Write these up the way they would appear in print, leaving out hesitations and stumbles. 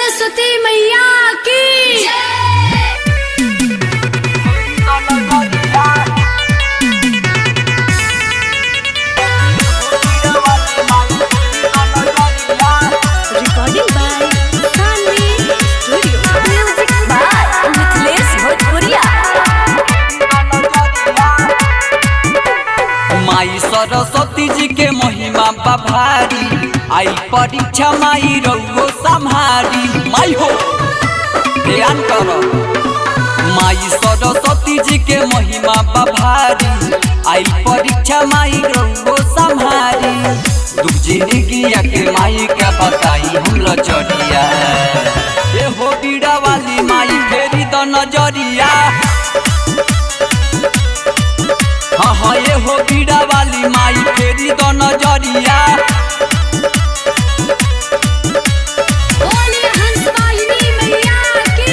सरस्वती मैया की recording by Saanvi studio, music by Mithilesh Bhojpuriya. माई सरस्वती जी के महिमा बा भारी, आई परीक्षा माई रउओ संहारी। माई हो ध्यान करो, माई सरस्वती जी के महिमा बा भारी, आई परीक्षा माई रउओ संहारी। दुख जिंदगिया के माई क्या बताई हम लचरिया, ये हो बीड़ा वाली माई फेरी द नजरिया। हाँ हाँ ये हो बीड़ा वाली माई फेरी द नजरिया। बोलिए हंसवाहिनी मैया की।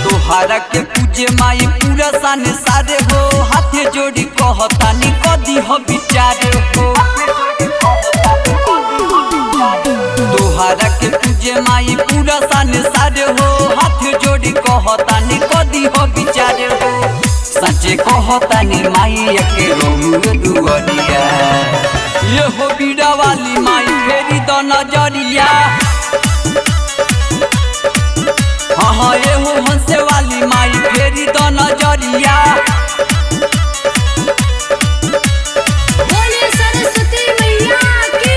तोहरा के पूजे माई पूरा साने सारे हो, हाथे जोड़ी कहतानी कदी हो विचारे हो। तोहरा के पूजे माई पूरा साने सारे हो, हाथे जोड़ी कहतानी कदी हो विचारे हो। सच्चे कहतानी माई के रोहुए दुआरिया, ये हो बीड़ा वाली माई फेरी द नजरिया। हाँ हाँ ये हो हंसे वाली माई फेरी द नजरिया। बोलिए सरस्वती मैया की।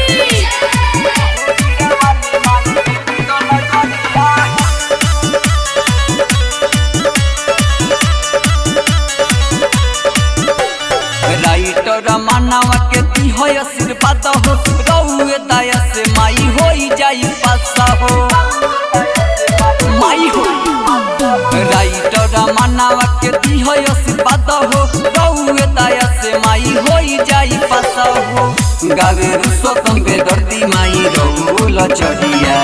राइटर मानवा के दी हो आशीर्वाद हो, रउए दया से माई होई जाई पासा हो। माई हो राइटर मानवा के दी हो आशीर्वाद हो, रउए दया से माई होई जाई पासा हो। गावे रुसोतम के दर्दी माई रउ लचरिया,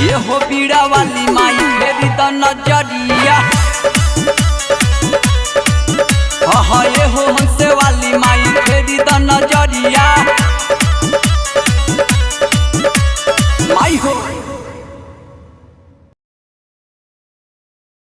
ये हो बीड़ा वाली माई फेरी द नजरिया। हाँ हाँ ये हो हंसे वाली माई फेरी द नजरिया।